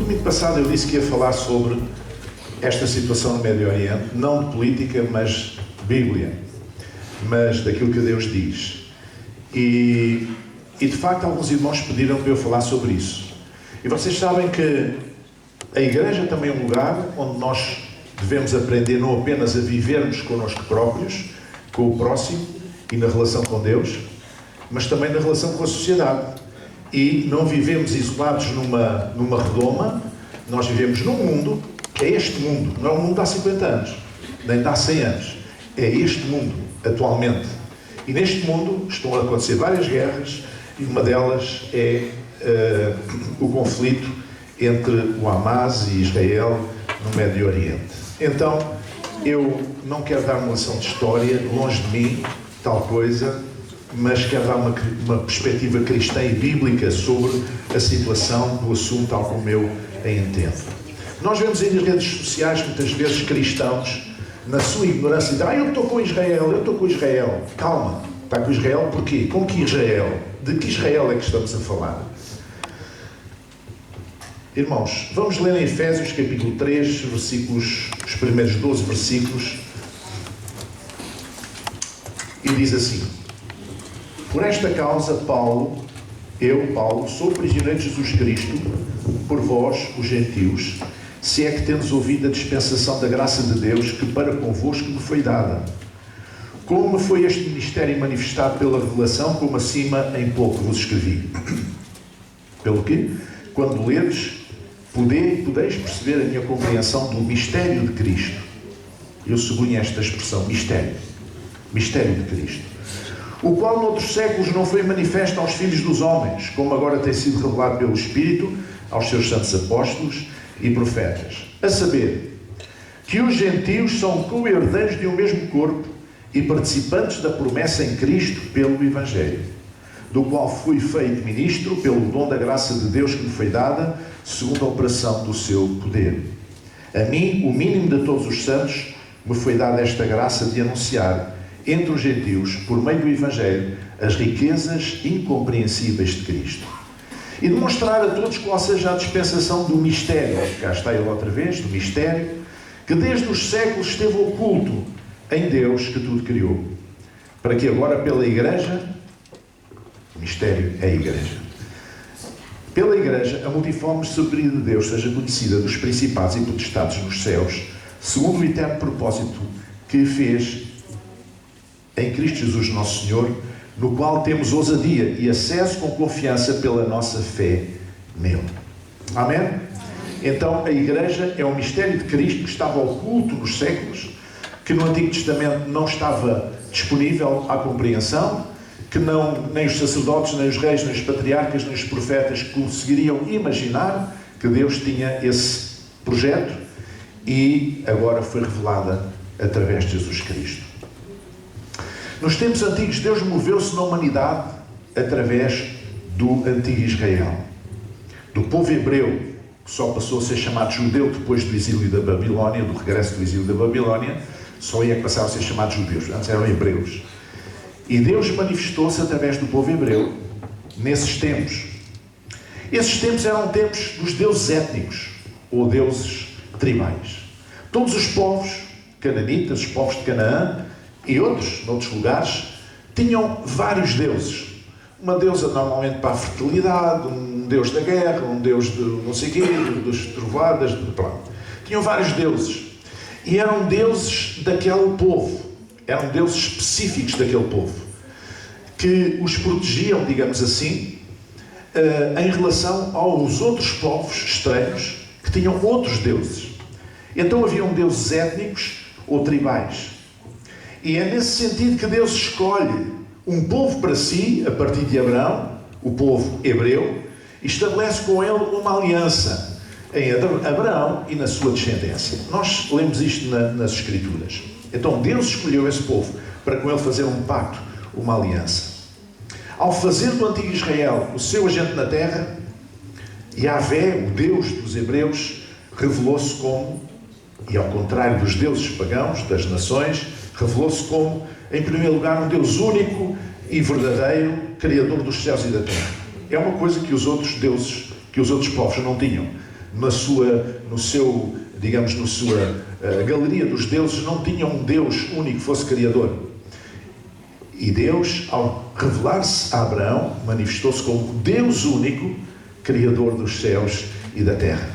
domingo passado eu disse que ia falar sobre esta situação no Médio Oriente, não de política, mas de Bíblia, mas daquilo que Deus diz. E de facto alguns irmãos pediram para eu falar sobre isso. E vocês sabem que a igreja também é um lugar onde nós devemos aprender não apenas a vivermos connosco próprios, com o próximo e na relação com Deus, mas também na relação com a sociedade. E não vivemos isolados numa redoma, nós vivemos num mundo que é este mundo, não é um mundo de há 50 anos, nem de há 100 anos. É este mundo, atualmente. E neste mundo estão a acontecer várias guerras, e uma delas é o conflito entre o Hamas e Israel no Médio Oriente. Então, eu não quero dar uma lição de história, longe de mim, tal coisa, mas quero dar uma perspectiva cristã e bíblica sobre a situação do assunto tal como eu a entendo. Nós vemos aí nas redes sociais, muitas vezes, cristãos, na sua ignorância, dizem: eu estou com Israel, eu estou com Israel. Calma, está com Israel porquê? Com que Israel? De que Israel é que estamos a falar? Irmãos, vamos ler em Efésios capítulo 3, versículos, os primeiros 12 versículos, e diz assim: por esta causa, Paulo, sou prisioneiro de Jesus Cristo, por vós, os gentios, se é que tendes ouvido a dispensação da graça de Deus que para convosco me foi dada. Como me foi este ministério manifestado pela revelação, como acima em pouco vos escrevi. Pelo que, quando leres, podeis perceber a minha compreensão do mistério de Cristo. Eu sublinho esta expressão, mistério. Mistério de Cristo. O qual noutros séculos não foi manifesto aos filhos dos homens, como agora tem sido revelado pelo Espírito aos seus santos apóstolos e profetas. A saber, que os gentios são co-herdeiros de um mesmo corpo e participantes da promessa em Cristo pelo Evangelho, do qual fui feito ministro pelo dom da graça de Deus que me foi dada, segundo a operação do seu poder. A mim, o mínimo de todos os santos, me foi dada esta graça de anunciar entre os gentios, por meio do Evangelho, as riquezas incompreensíveis de Cristo. E demonstrar a todos qual seja a dispensação do mistério, cá está ele outra vez, do mistério, que desde os séculos esteve oculto em Deus que tudo criou, para que agora pela Igreja, o mistério é a Igreja, pela Igreja, a multiforme sabedoria de Deus seja conhecida dos principados e potestades nos céus, segundo o eterno propósito que fez em Cristo Jesus nosso Senhor, no qual temos ousadia e acesso com confiança pela nossa fé nele. Amém? Então a Igreja é um mistério de Cristo que estava oculto nos séculos, que no Antigo Testamento não estava disponível à compreensão, que nem os sacerdotes, nem os reis, nem os patriarcas, nem os profetas conseguiriam imaginar que Deus tinha esse projeto, e agora foi revelada através de Jesus Cristo. Nos tempos antigos, Deus moveu-se na humanidade através do antigo Israel, do povo hebreu, que só passou a ser chamado judeu depois do exílio da Babilónia, do regresso do exílio da Babilónia, só ia passar a ser chamado judeus, antes eram hebreus. E Deus manifestou-se através do povo hebreu nesses tempos. Esses tempos eram tempos dos deuses étnicos, ou deuses tribais. Todos os povos cananitas, os povos de Canaã, e outros, noutros lugares, tinham vários deuses. Uma deusa normalmente para a fertilidade, um deus da guerra, um deus de não sei o quê, dos trovadas, pronto. Tinham vários deuses. E eram deuses daquele povo. Eram deuses específicos daquele povo. Que os protegiam, digamos assim, em relação aos outros povos estranhos que tinham outros deuses. Então haviam deuses étnicos ou tribais. E é nesse sentido que Deus escolhe um povo para si, a partir de Abraão, o povo hebreu, e estabelece com ele uma aliança em Abraão e na sua descendência. Nós lemos isto nas Escrituras. Então Deus escolheu esse povo para com ele fazer um pacto, uma aliança. Ao fazer do antigo Israel o seu agente na terra, Yahvé, o Deus dos hebreus, revelou-se como, e ao contrário dos deuses pagãos, das nações, revelou-se como, em primeiro lugar, um Deus único e verdadeiro, Criador dos céus e da terra. É uma coisa que os outros deuses, que os outros povos não tinham. digamos, na sua galeria dos deuses, não tinham um Deus único que fosse Criador. E Deus, ao revelar-se a Abraão, manifestou-se como Deus único, Criador dos céus e da terra.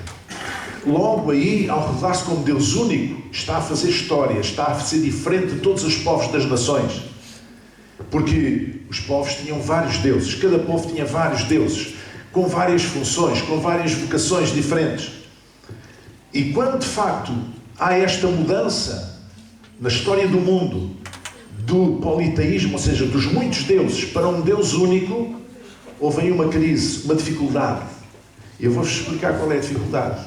Logo aí, ao revelar-se como Deus único, está a fazer história, está a ser diferente de todos os povos das nações. Porque os povos tinham vários deuses, cada povo tinha vários deuses, com várias funções, com várias vocações diferentes. E quando de facto há esta mudança na história do mundo, do politeísmo, ou seja, dos muitos deuses, para um Deus único, houve aí uma crise, uma dificuldade. Eu vou-vos explicar qual é a dificuldade.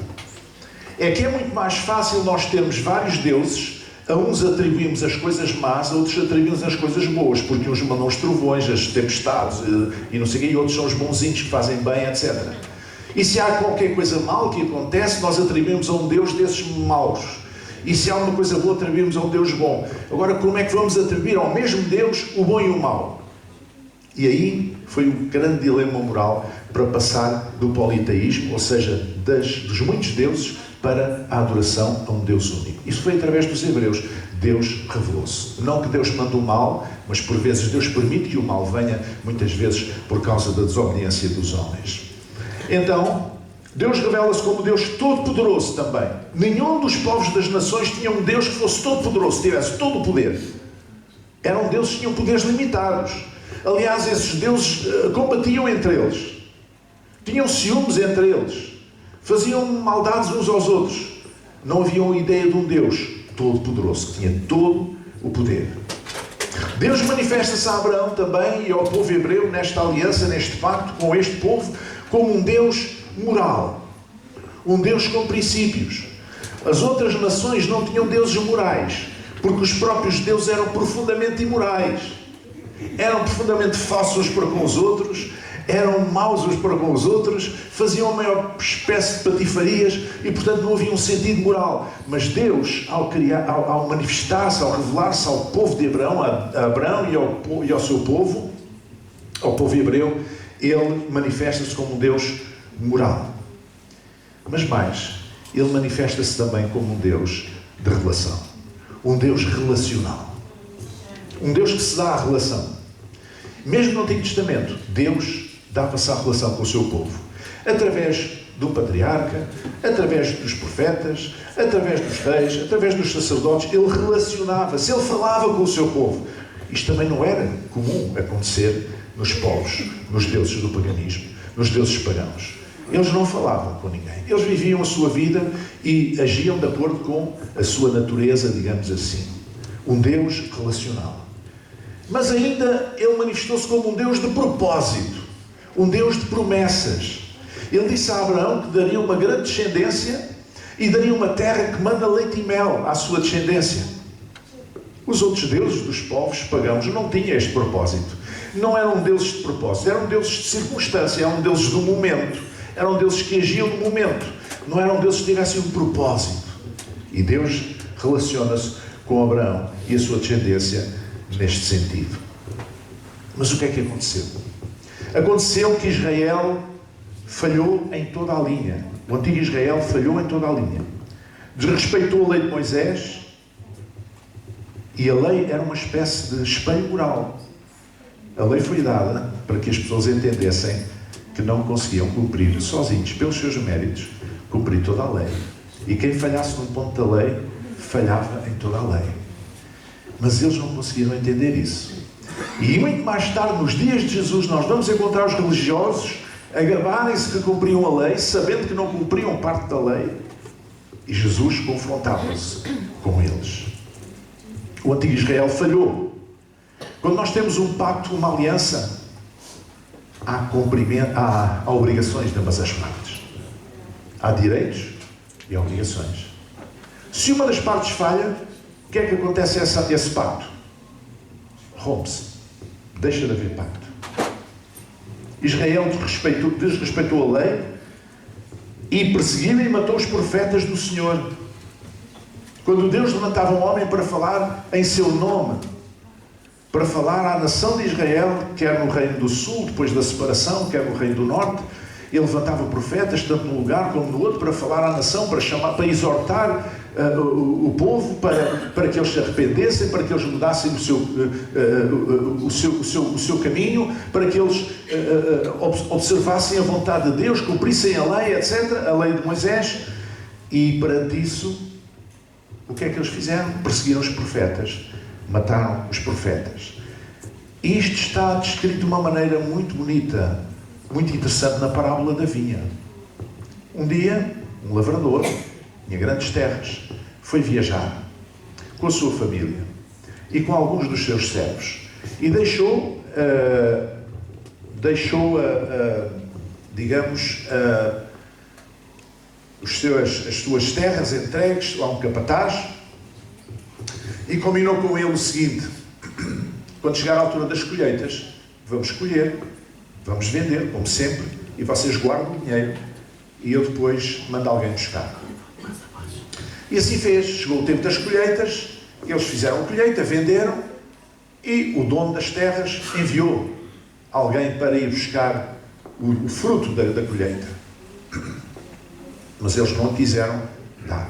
É que é muito mais fácil nós termos vários deuses, a uns atribuímos as coisas más, a outros atribuímos as coisas boas, porque uns mandam os trovões, as tempestades e não sei o quê, e outros são os bonzinhos que fazem bem, etc. E se há qualquer coisa mal que acontece, nós atribuímos a um Deus desses maus. E se há uma coisa boa, atribuímos a um Deus bom. Agora, como é que vamos atribuir ao mesmo Deus o bom e o mau? E aí foi o grande dilema moral para passar do politeísmo, ou seja, dos muitos deuses, para a adoração a um Deus único. Isso foi através dos hebreus. Deus revelou-se. Não que Deus mande o mal, mas por vezes Deus permite que o mal venha, muitas vezes por causa da desobediência dos homens. Então, Deus revela-se como Deus todo-poderoso também. Nenhum dos povos das nações tinha um Deus que fosse todo-poderoso, tivesse todo o poder. Eram deuses que tinham poderes limitados. Aliás, esses deuses combatiam entre eles. Tinham ciúmes entre eles. Faziam maldades uns aos outros. Não havia uma ideia de um Deus todo-poderoso, que tinha todo o poder. Deus manifesta-se a Abraão também e ao povo hebreu nesta aliança, neste pacto com este povo, como um Deus moral. Um Deus com princípios. As outras nações não tinham deuses morais, porque os próprios deuses eram profundamente imorais. Eram profundamente falsos para com os outros, eram maus uns para com os outros, faziam a maior espécie de patifarias e, portanto, não havia um sentido moral. Mas Deus, ao manifestar-se, ao revelar-se ao povo de Abraão, a Abraão e ao seu povo, ao povo hebreu, Ele manifesta-se como um Deus moral. Mas mais, Ele manifesta-se também como um Deus de relação. Um Deus relacional. Um Deus que se dá à relação. Mesmo no Antigo Testamento, Deus dava-se à relação com o seu povo. Através do patriarca, através dos profetas, através dos reis, através dos sacerdotes, Ele relacionava-se, Ele falava com o seu povo. Isto também não era comum acontecer nos povos, nos deuses do paganismo, nos deuses pagãos. Eles não falavam com ninguém. Eles viviam a sua vida e agiam de acordo com a sua natureza, digamos assim. Um Deus relacional. Mas ainda Ele manifestou-se como um Deus de propósito. Um Deus de promessas. Ele disse a Abraão que daria uma grande descendência e daria uma terra que manda leite e mel à sua descendência. Os outros deuses dos povos pagãos não tinham este propósito. Não eram deuses de propósito, eram deuses de circunstância, eram deuses do momento. Eram deuses que agiam no momento. Não eram deuses que tivessem um propósito. E Deus relaciona-se com Abraão e a sua descendência neste sentido. Mas o que é que aconteceu? Aconteceu que Israel falhou em toda a linha. O antigo Israel falhou em toda a linha. Desrespeitou a lei de Moisés e a lei era uma espécie de espelho moral. A lei foi dada para que as pessoas entendessem que não conseguiam cumprir sozinhos, pelos seus méritos, cumprir toda a lei. E quem falhasse num ponto da lei, falhava em toda a lei. Mas eles não conseguiram entender isso. E muito mais tarde, nos dias de Jesus, nós vamos encontrar os religiosos a gabarem-se que cumpriam a lei, sabendo que não cumpriam parte da lei. E Jesus confrontava-se com eles. O antigo Israel falhou. Quando nós temos um pacto, uma aliança, há obrigações de ambas as partes. Há direitos e obrigações. Se uma das partes falha, o que é que acontece a esse pacto? Rompe-se. Deixa de haver pacto. Israel desrespeitou a lei e perseguiu e matou os profetas do Senhor. Quando Deus levantava um homem para falar em seu nome, para falar à nação de Israel, quer no reino do sul, depois da separação, quer no reino do norte, Ele levantava profetas, tanto num lugar como no outro, para falar à nação, para exortar o povo, para que eles se arrependessem, para que eles mudassem o seu caminho, para que eles observassem a vontade de Deus, cumprissem a lei, etc., a lei de Moisés. E perante isso, o que é que eles fizeram? Perseguiram os profetas, mataram os profetas. E isto está descrito de uma maneira muito bonita, muito interessante na parábola da vinha. Um dia, um lavrador, tinha grandes terras, foi viajar com a sua família e com alguns dos seus servos e deixou as suas terras entregues a um capataz e combinou com ele o seguinte: quando chegar a altura das colheitas, vamos colher, vamos vender, como sempre, e vocês guardam o dinheiro e eu depois mando alguém buscar. E assim fez. Chegou o tempo das colheitas, eles fizeram a colheita, venderam, e o dono das terras enviou alguém para ir buscar o fruto da colheita. Mas eles não quiseram dar.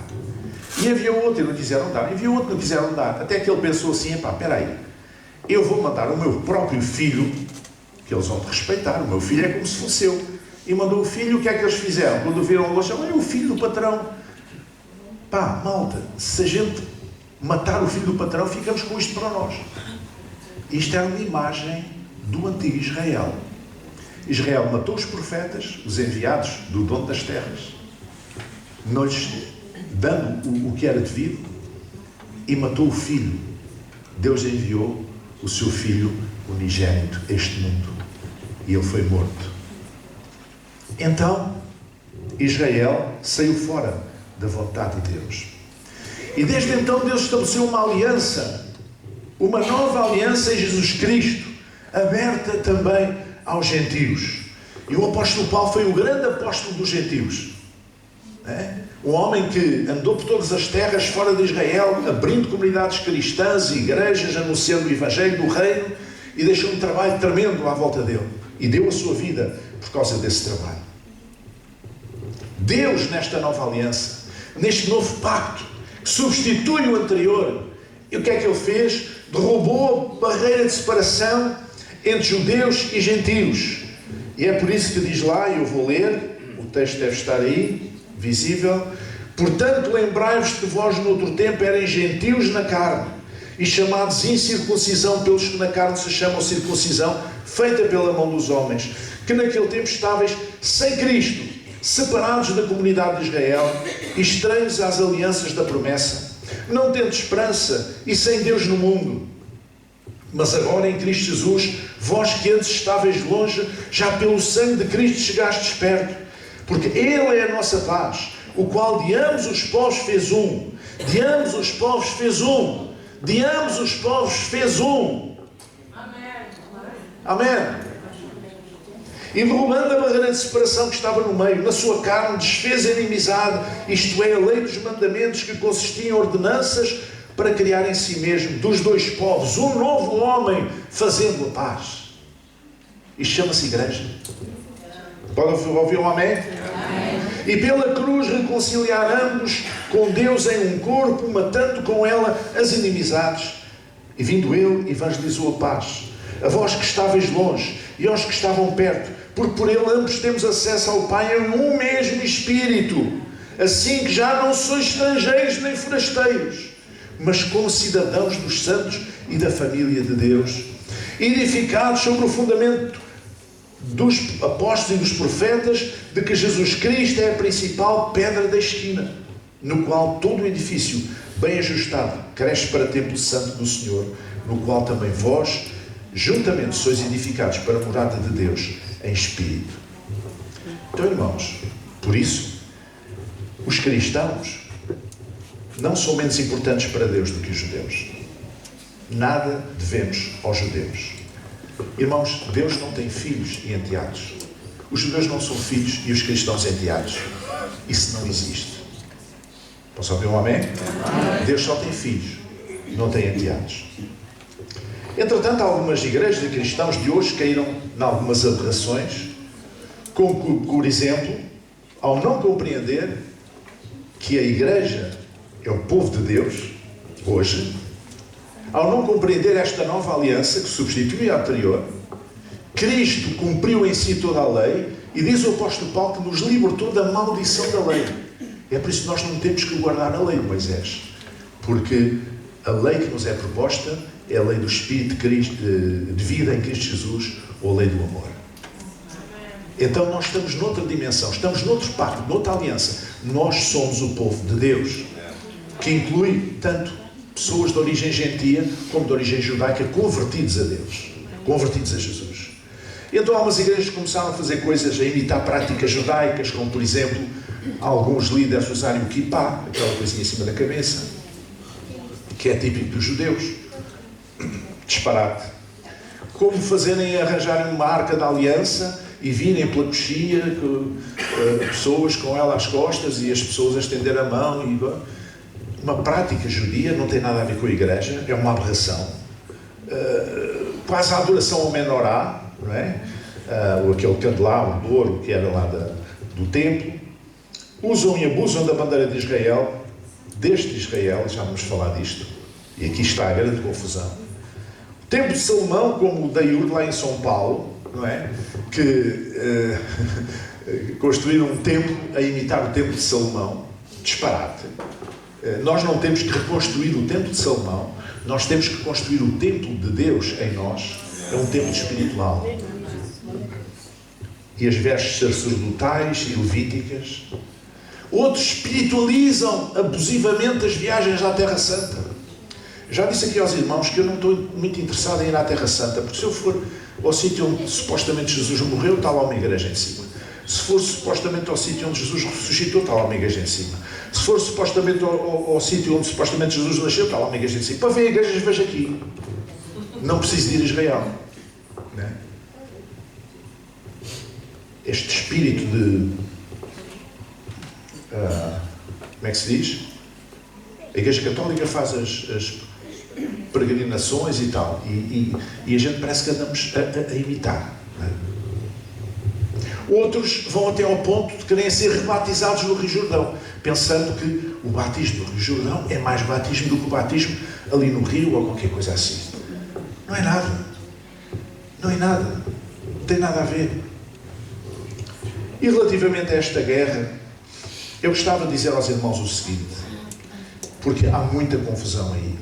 E enviou outro e não quiseram dar. Enviou outro e não quiseram dar. Até que ele pensou assim: espera aí, eu vou mandar o meu próprio filho, que eles vão te respeitar, o meu filho é como se fosse eu. E mandou o filho. O que é que eles fizeram? Quando viram o loja, olha o filho do patrão. Pá, malta, se a gente matar o filho do patrão, ficamos com isto para nós. Isto era uma imagem do antigo Israel. Israel matou os profetas, os enviados do dono das terras, não lhes dando o que era devido, e matou o filho. Deus enviou o seu filho unigênito a este mundo e ele foi morto. Então Israel saiu fora da vontade de Deus, e desde então Deus estabeleceu uma aliança, uma nova aliança em Jesus Cristo, aberta também aos gentios. E o apóstolo Paulo foi o grande apóstolo dos gentios, um homem que andou por todas as terras fora de Israel, abrindo comunidades cristãs e igrejas, anunciando o Evangelho do Reino, e deixou um trabalho tremendo à volta dele, e deu a sua vida por causa desse trabalho. Deus, nesta nova aliança, neste novo pacto, que substitui o anterior, e o que é que ele fez? Derrubou a barreira de separação entre judeus e gentios. E é por isso que diz lá, e eu vou ler, o texto deve estar aí, visível: portanto, lembrai-vos que vós no outro tempo eram gentios na carne, e chamados incircuncisão pelos que na carne se chamam circuncisão, feita pela mão dos homens, que naquele tempo estáveis sem Cristo, separados da comunidade de Israel, estranhos às alianças da promessa, não tendo esperança e sem Deus no mundo. Mas agora em Cristo Jesus, vós que antes estáveis longe, já pelo sangue de Cristo chegastes perto, porque Ele é a nossa paz, o qual de ambos os povos fez um. De ambos os povos fez um. De ambos os povos fez um. Amém. Amém. E derrubando a barreira de separação que estava no meio, na sua carne desfez a inimizade, isto é, a lei dos mandamentos, que consistia em ordenanças, para criar em si mesmo, dos dois povos, um novo homem, fazendo a paz. Isto chama-se igreja. Pode ouvir um amém? Amém? E pela cruz reconciliar ambos com Deus em um corpo, matando com ela as inimizades. E vindo ele, evangelizou a paz, a vós que estáveis longe e aos que estavam perto, porque por ele ambos temos acesso ao Pai em um mesmo Espírito. Assim que já não sois estrangeiros nem forasteiros, mas concidadãos dos santos e da família de Deus, edificados sobre o fundamento dos apóstolos e dos profetas, de que Jesus Cristo é a principal pedra da esquina, no qual todo o edifício, bem ajustado, cresce para templo santo do Senhor, no qual também vós, juntamente, sois edificados para a morada de Deus em Espírito. Então, irmãos, por isso, os cristãos não são menos importantes para Deus do que os judeus. Nada devemos aos judeus. Irmãos, Deus não tem filhos e enteados. Os judeus não são filhos e os cristãos enteados. Isso não existe. Posso ouvir um amém? Deus só tem filhos, não tem enteados. Entretanto, algumas igrejas de cristãos de hoje caíram em algumas aberrações, Como, por exemplo, ao não compreender que a Igreja é o povo de Deus, hoje, ao não compreender esta nova aliança que substitui a anterior, Cristo cumpriu em si toda a lei e diz o apóstolo Paulo que nos libertou da maldição da lei. É por isso que nós não temos que guardar a lei de Moisés, porque a lei que nos é proposta é a lei do Espírito de Cristo, de vida em Cristo Jesus, ou a lei do amor. Então nós estamos noutra dimensão, estamos noutro pacto, noutra aliança. Nós somos o povo de Deus, que inclui tanto pessoas de origem gentia como de origem judaica convertidos a Deus, convertidos a Jesus. Então algumas igrejas começaram a fazer coisas, a imitar práticas judaicas, como por exemplo, alguns líderes usarem o kippah, aquela coisinha em cima da cabeça, que é típico dos judeus. Disparate. Como arranjarem uma arca da aliança e virem pela coxia, pessoas com ela às costas e as pessoas a estender a mão. Uma prática judia, não tem nada a ver com a igreja, é uma aberração. Quase a adoração ao menorá, não é? Ou aquele candelabro de ouro que era lá do templo. Usam e abusam da bandeira de Israel, deste Israel, já vamos falar disto, e aqui está a grande confusão. O templo de Salomão, como o da Iurde lá em São Paulo, não é? Que construíram um templo a imitar o templo de Salomão, disparate. Nós não temos que reconstruir o templo de Salomão, nós temos que construir o templo de Deus em nós, é um templo espiritual. E as vestes sacerdotais e levíticas. Outros espiritualizam abusivamente as viagens à Terra Santa. Já disse aqui aos irmãos que eu não estou muito interessado em ir à Terra Santa, porque se eu for ao sítio onde supostamente Jesus morreu, está lá uma igreja em cima. Se for supostamente ao sítio onde Jesus ressuscitou, está lá uma igreja em cima. Se for supostamente ao sítio onde supostamente Jesus nasceu, está lá uma igreja em cima. Para ver igrejas, veja aqui. Não preciso de ir a Israel. Não é? Este espírito de... como é que se diz? A Igreja Católica faz as peregrinações e tal. E a gente parece que andamos a imitar. Não é? Outros vão até ao ponto de querem ser rebatizados no Rio Jordão, pensando que o batismo no Rio Jordão é mais batismo do que o batismo ali no Rio ou qualquer coisa assim. Não é nada. Não é nada. Não tem nada a ver. E relativamente a esta guerra, eu gostava de dizer aos irmãos o seguinte, porque há muita confusão aí.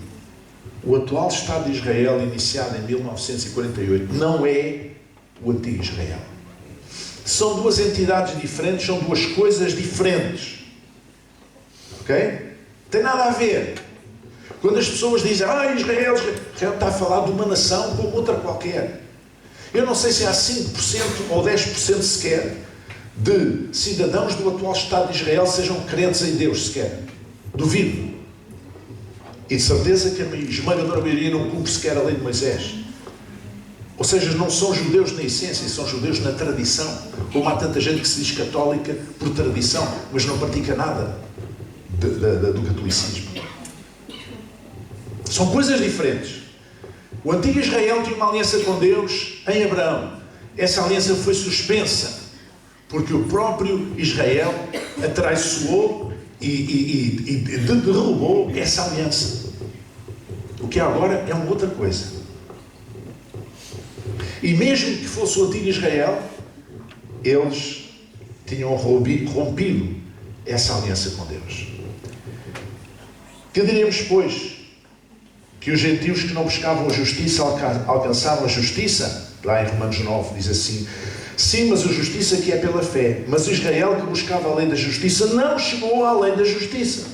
O atual Estado de Israel, iniciado em 1948, não é o antigo Israel. São duas entidades diferentes, são duas coisas diferentes. Ok? Tem nada a ver. Quando as pessoas dizem, Israel está a falar de uma nação como outra qualquer. Eu não sei se há 5% ou 10% sequer de cidadãos do atual Estado de Israel sejam crentes em Deus sequer. Duvido. E de certeza que a esmagadora maioria não cumpre sequer a lei de Moisés. Ou seja, não são judeus na essência, são judeus na tradição. Como há tanta gente que se diz católica por tradição, mas não pratica nada do catolicismo. São coisas diferentes. O antigo Israel tinha uma aliança com Deus em Abraão. Essa aliança foi suspensa, porque o próprio Israel atraiçoou e derrubou essa aliança. O que agora é uma outra coisa. E mesmo que fosse o antigo Israel, eles tinham rompido essa aliança com Deus. Que diremos, pois? Que os gentios que não buscavam a justiça alcançaram a justiça? Lá em Romanos 9 diz assim: sim, mas a justiça que é pela fé. Mas Israel que buscava a lei da justiça não chegou à lei da justiça.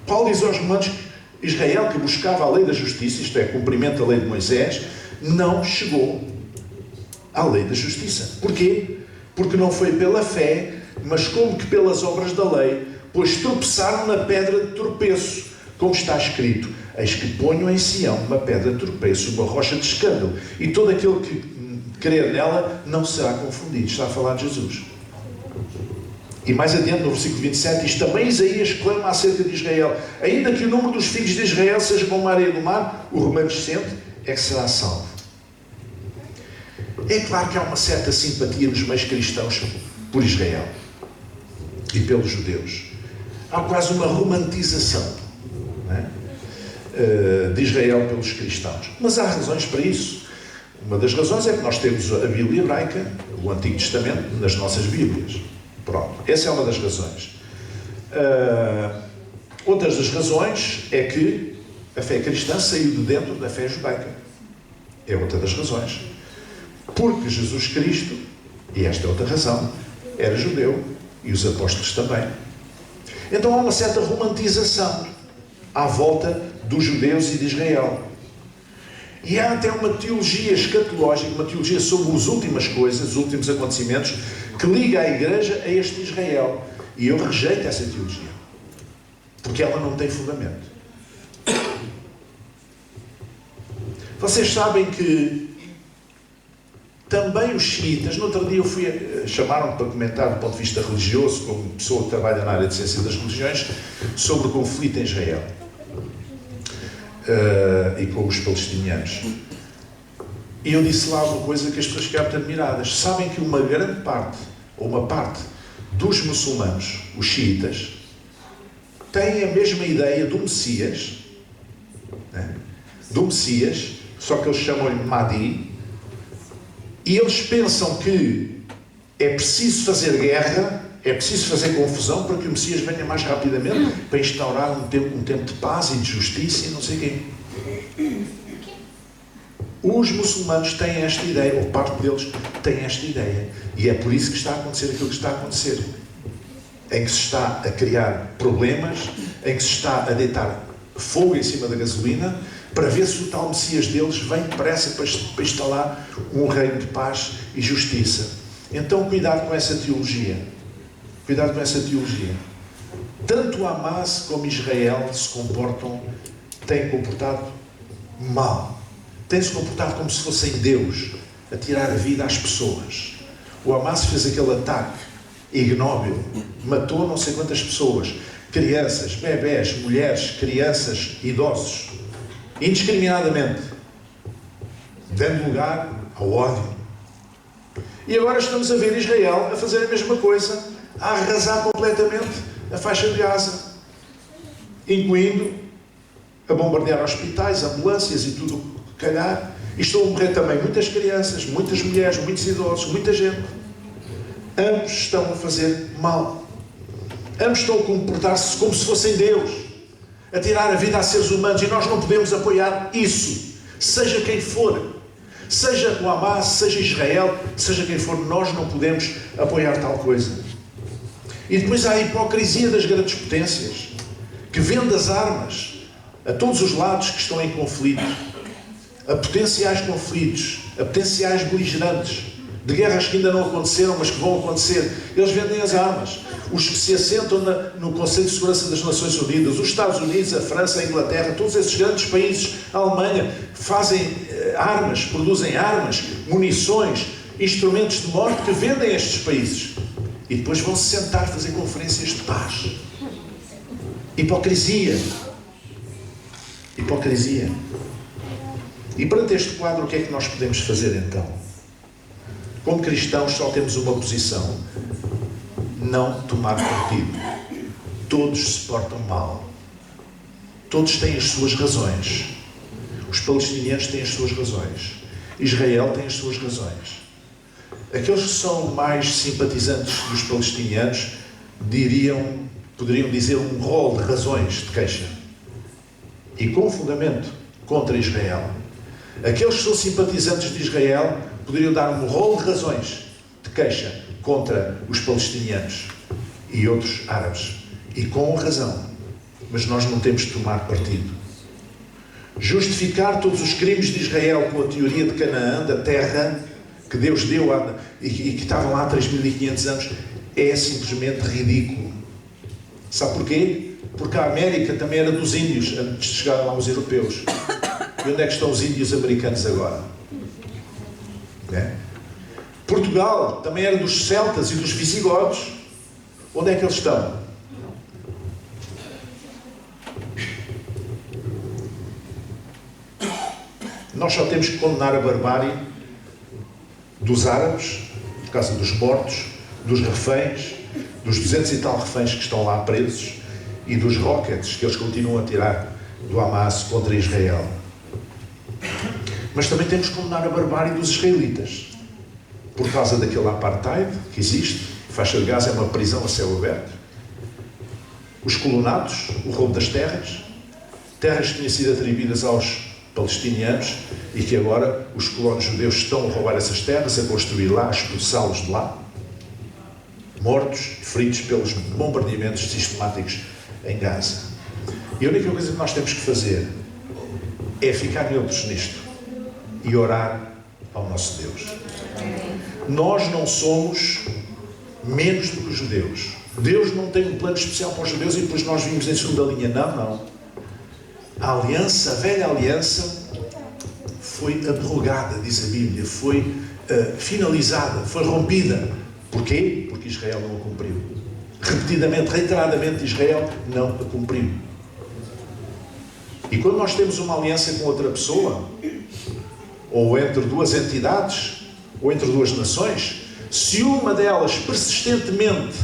Paulo diz aos Romanos que Israel que buscava a lei da justiça, isto é, cumprimento da lei de Moisés, não chegou à lei da justiça. Porquê? Porque não foi pela fé, mas como que pelas obras da lei, pois tropeçaram na pedra de tropeço, como está escrito: eis que ponho em Sião uma pedra de tropeço, uma rocha de escândalo, e todo aquele que crer nela não será confundido. Está a falar de Jesus. E mais adiante, no versículo 27, diz: também Isaías clama acerca de Israel: ainda que o número dos filhos de Israel seja como a areia do mar, o remanescente é que será salvo. É claro que há uma certa simpatia nos meios cristãos por Israel e pelos judeus. Há quase uma romantização, não é? De Israel pelos cristãos. Mas há razões para isso. Uma das razões é que nós temos a Bíblia hebraica, o Antigo Testamento, nas nossas Bíblias. Pronto, essa é uma das razões. Outras das razões é que a fé cristã saiu de dentro da fé judaica. É outra das razões. Porque Jesus Cristo, e esta é outra razão, era judeu e os apóstolos também. Então há uma certa romantização à volta dos judeus e de Israel. E há até uma teologia escatológica, uma teologia sobre as últimas coisas, os últimos acontecimentos, que liga a Igreja a este Israel. E eu rejeito essa teologia, porque ela não tem fundamento. Vocês sabem que também os xiitas, no outro dia chamaram-me para comentar do ponto de vista religioso, como pessoa que trabalha na área de ciência das religiões, sobre o conflito em Israel e com os palestinianos. E eu disse lá uma coisa que as pessoas ficaram muito admiradas. Sabem que uma grande parte, ou uma parte, dos muçulmanos, os xiitas, têm a mesma ideia do Messias, né? Do Messias, só que eles chamam-lhe Mahdi, e eles pensam que é preciso fazer guerra, é preciso fazer confusão para que o Messias venha mais rapidamente, para instaurar um tempo de paz e de justiça e não sei o quê. Os muçulmanos têm esta ideia, ou parte deles tem esta ideia. E é por isso que está a acontecer aquilo que está a acontecer. Em que se está a criar problemas, em que se está a deitar fogo em cima da gasolina, para ver se o tal Messias deles vem depressa para instalar um reino de paz e justiça. Então, cuidado com essa teologia. Cuidado com essa teologia. Tanto Hamas como Israel têm comportado mal. Têm-se comportado como se fossem Deus, a tirar a vida às pessoas. O Hamas fez aquele ataque ignóbil, matou não sei quantas pessoas, crianças, bebés, mulheres, crianças, idosos, indiscriminadamente, dando lugar ao ódio. E agora estamos a ver Israel a fazer a mesma coisa, a arrasar completamente a faixa de Gaza, incluindo a bombardear hospitais, ambulâncias e tudo o que calhar. E estão a morrer também muitas crianças, muitas mulheres, muitos idosos, muita gente. Ambos estão a fazer mal. Ambos estão a comportar-se como se fossem Deus, a tirar a vida a seres humanos, e nós não podemos apoiar isso, seja quem for. Seja o Hamas, seja Israel, seja quem for, nós não podemos apoiar tal coisa. E depois há a hipocrisia das grandes potências, que vende as armas a todos os lados que estão em conflito, a potenciais conflitos, a potenciais beligerantes, de guerras que ainda não aconteceram, mas que vão acontecer. Eles vendem as armas. Os que se assentam no Conselho de Segurança das Nações Unidas, os Estados Unidos, a França, a Inglaterra, todos esses grandes países, a Alemanha, fazem armas, produzem armas, munições, instrumentos de morte que vendem a estes países. E depois vão se sentar a fazer conferências de paz. Hipocrisia. Hipocrisia. E perante este quadro, o que é que nós podemos fazer então? Como cristãos só temos uma posição: não tomar partido. Todos se portam mal. Todos têm as suas razões. Os palestinianos têm as suas razões. Israel tem as suas razões. Aqueles que são mais simpatizantes dos palestinianos poderiam dizer um rol de razões de queixa. E com fundamento contra Israel. Aqueles que são simpatizantes de Israel poderiam dar um rol de razões de queixa contra os palestinianos e outros árabes. E com razão. Mas nós não temos de tomar partido. Justificar todos os crimes de Israel com a teoria de Canaã, da terra que Deus deu e que estavam lá há 3.500 anos, é simplesmente ridículo. Sabe porquê? Porque a América também era dos índios antes de chegarem lá os europeus. E onde é que estão os índios americanos agora? Portugal também era dos celtas e dos visigodos. Onde é que eles estão? Nós só temos que condenar a barbárie dos árabes, por causa dos mortos, dos reféns, dos 200 e tal reféns que estão lá presos e dos rockets que eles continuam a tirar do Hamas contra Israel. Mas também temos que condenar a barbárie dos israelitas, por causa daquele apartheid que existe. A faixa de Gaza é uma prisão a céu aberto. Os colonatos, o roubo das terras que tinham sido atribuídas aos palestinianos e que agora os colonos judeus estão a roubar essas terras, a construir lá, a expulsá-los de lá. Mortos, feridos pelos bombardeamentos sistemáticos em Gaza. E a única coisa que nós temos que fazer é ficar neutros nisto e orar ao nosso Deus. Nós não somos menos do que os judeus. Deus não tem um plano especial para os judeus e depois nós vimos em segunda linha. Não. A aliança, a velha aliança, foi abrogada, diz a Bíblia, foi finalizada, foi rompida. Porquê? Porque Israel não a cumpriu. Repetidamente, reiteradamente, Israel não a cumpriu. E quando nós temos uma aliança com outra pessoa, ou entre duas entidades, ou entre duas nações, se uma delas persistentemente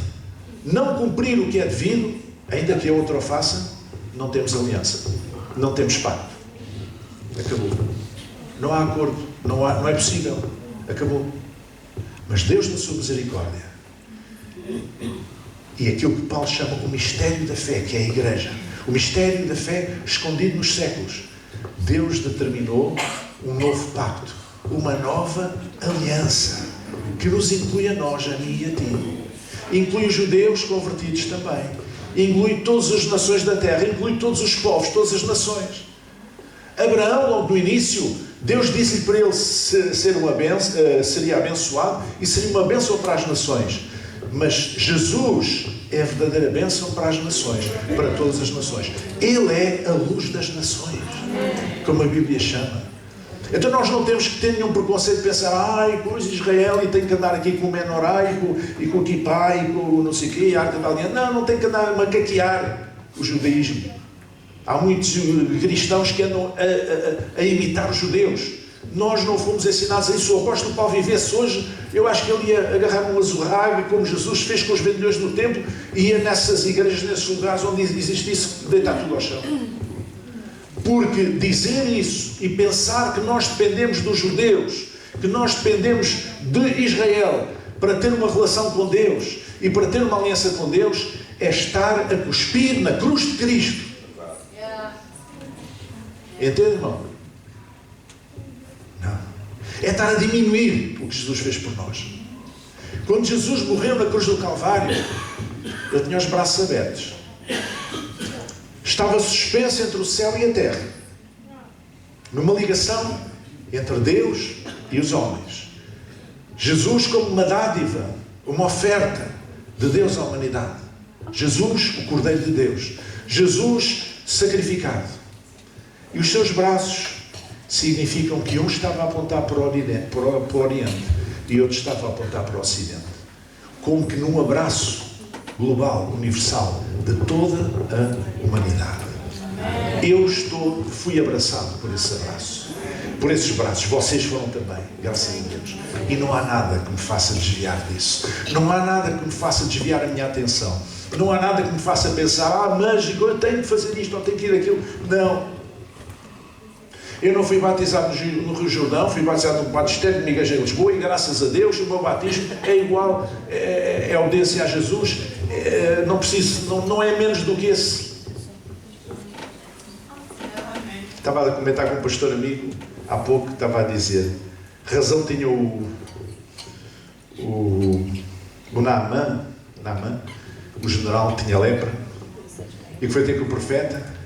não cumprir o que é devido, ainda que a outra o faça, não temos aliança, não temos pacto. Acabou. Não há acordo, não é possível. Acabou. Mas Deus, na sua misericórdia, e aquilo que Paulo chama o mistério da fé, que é a Igreja, o mistério da fé escondido nos séculos, Deus determinou um novo pacto, uma nova aliança, que nos inclui a nós, a mim e a ti. Inclui os judeus convertidos também. Inclui todas as nações da terra, inclui todos os povos, todas as nações. Abraão, logo no início, Deus disse-lhe para ele seria abençoado e seria uma bênção para as nações. Mas Jesus é a verdadeira bênção para as nações, para todas as nações. Ele é a luz das nações, como a Bíblia chama. Então nós não temos que ter nenhum preconceito de pensar, pois Israel, e tem que andar aqui com o menorá e com o kippá e com o não sei o quê, a arca da aliança. Não tem que andar a macaquear o judaísmo. Há muitos cristãos que andam a imitar os judeus. Nós não fomos ensinados a isso. O apóstolo Paulo vivesse hoje, eu acho que ele ia agarrar um azorrague, como Jesus fez com os vendedores do templo, e ia nessas igrejas, nesses lugares onde existe isso, deitar tudo ao chão. Porque dizer isso e pensar que nós dependemos dos judeus, que nós dependemos de Israel para ter uma relação com Deus e para ter uma aliança com Deus, é estar a cuspir na cruz de Cristo. Entende, irmão? Não. É estar a diminuir o que Jesus fez por nós. Quando Jesus morreu na cruz do Calvário, ele tinha os braços abertos. Estava suspenso entre o céu e a terra, numa ligação entre Deus e os homens. Jesus como uma dádiva, uma oferta de Deus à humanidade. Jesus, o Cordeiro de Deus. Jesus sacrificado. E os seus braços significam que um estava a apontar para o Oriente e outro estava a apontar para o Ocidente. Como que num abraço global, universal, de toda a humanidade. Eu fui abraçado por esse abraço, por esses braços. Vocês foram também, graças a Deus. E não há nada que me faça desviar disso. Não há nada que me faça desviar a minha atenção. Não há nada que me faça pensar, mas eu tenho que fazer isto ou tenho que ir aquilo. Não. Eu não fui batizado no Rio Jordão, fui batizado no batistério de uma igreja em Lisboa e graças a Deus o meu batismo é igual, é obediência a Jesus, não preciso, não é menos do que esse. Estava a comentar com um pastor amigo há pouco, estava a dizer, razão tinha o Naaman, o general tinha lepra, e que foi ter com o profeta.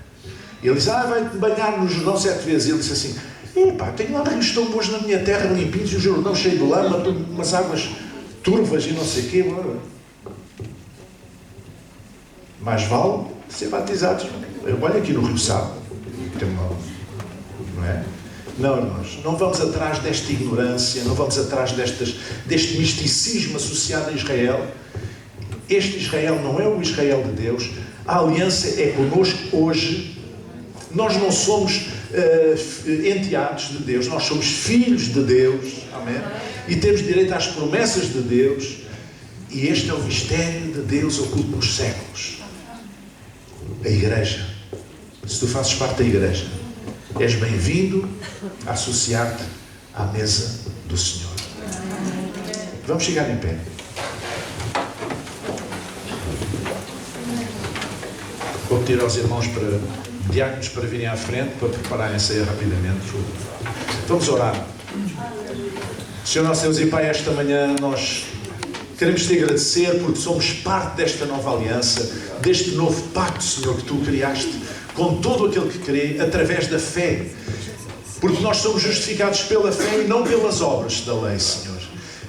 Ele disse, vai-te banhar no Jordão 7 vezes. E ele disse assim, tenho lá rios tão bons na minha terra, limpinhos, e o Jordão cheio de lama, umas águas turvas e não sei o quê. Mais vale ser batizados. Olha aqui no Rio Sado. Não é? Não, irmãos, não vamos atrás desta ignorância, não vamos atrás deste misticismo associado a Israel. Este Israel não é o Israel de Deus. A aliança é connosco hoje. Nós não somos enteados de Deus, nós somos filhos de Deus, amém? E temos direito às promessas de Deus, e este é o mistério de Deus oculto nos séculos. A Igreja. Se tu fazes parte da Igreja, és bem-vindo a associar-te à mesa do Senhor. Vamos chegar em pé. Vou pedir aos irmãos diáconos para virem à frente, para prepararem a ceia rapidamente. Vamos orar. Senhor nosso Deus e Pai, esta manhã nós queremos te agradecer porque somos parte desta nova aliança, deste novo pacto, Senhor, que tu criaste com todo aquele que crê, através da fé. Porque nós somos justificados pela fé e não pelas obras da lei, Senhor.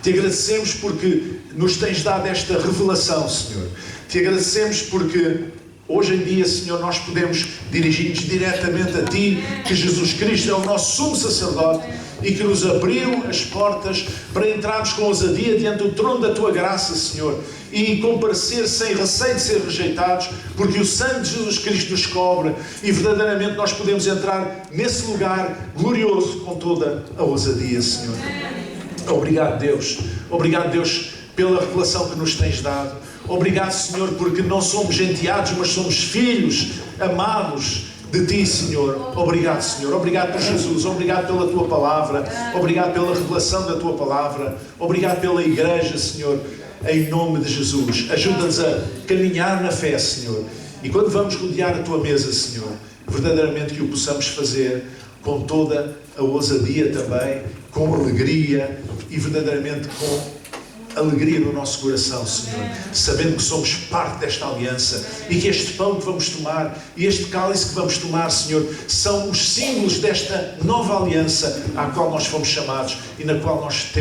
Te agradecemos porque nos tens dado esta revelação, Senhor. Te agradecemos porque hoje em dia, Senhor, nós podemos dirigir-nos diretamente a Ti, que Jesus Cristo é o nosso sumo sacerdote e que nos abriu as portas para entrarmos com ousadia diante do trono da Tua graça, Senhor, e comparecer sem receio de ser rejeitados, porque o sangue de Jesus Cristo nos cobre e verdadeiramente nós podemos entrar nesse lugar glorioso com toda a ousadia, Senhor. Obrigado, Deus. Obrigado, Deus, pela revelação que nos tens dado. Obrigado, Senhor, porque não somos enteados, mas somos filhos amados de Ti, Senhor. Obrigado, Senhor. Obrigado por Jesus. Obrigado pela Tua Palavra. Obrigado pela revelação da Tua Palavra. Obrigado pela Igreja, Senhor. Em nome de Jesus. Ajuda-nos a caminhar na fé, Senhor. E quando vamos rodear a Tua mesa, Senhor, verdadeiramente que o possamos fazer com toda a ousadia também, com alegria e verdadeiramente com alegria no nosso coração, Senhor, sabendo que somos parte desta aliança e que este pão que vamos tomar e este cálice que vamos tomar, Senhor, são os símbolos desta nova aliança à qual nós fomos chamados e na qual nós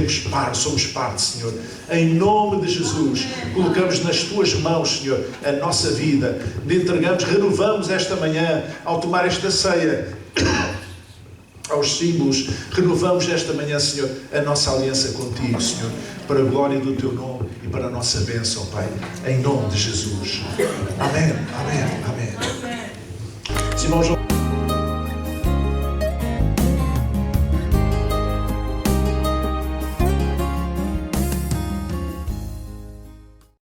somos parte, Senhor. Em nome de Jesus, colocamos nas Tuas mãos, Senhor, a nossa vida, lhe entregamos, renovamos esta manhã, ao tomar esta ceia, aos símbolos, renovamos esta manhã, Senhor, a nossa aliança contigo, Senhor, para a glória do Teu nome e para a nossa bênção, Pai, em nome de Jesus. Amém, amém, amém. Os irmãos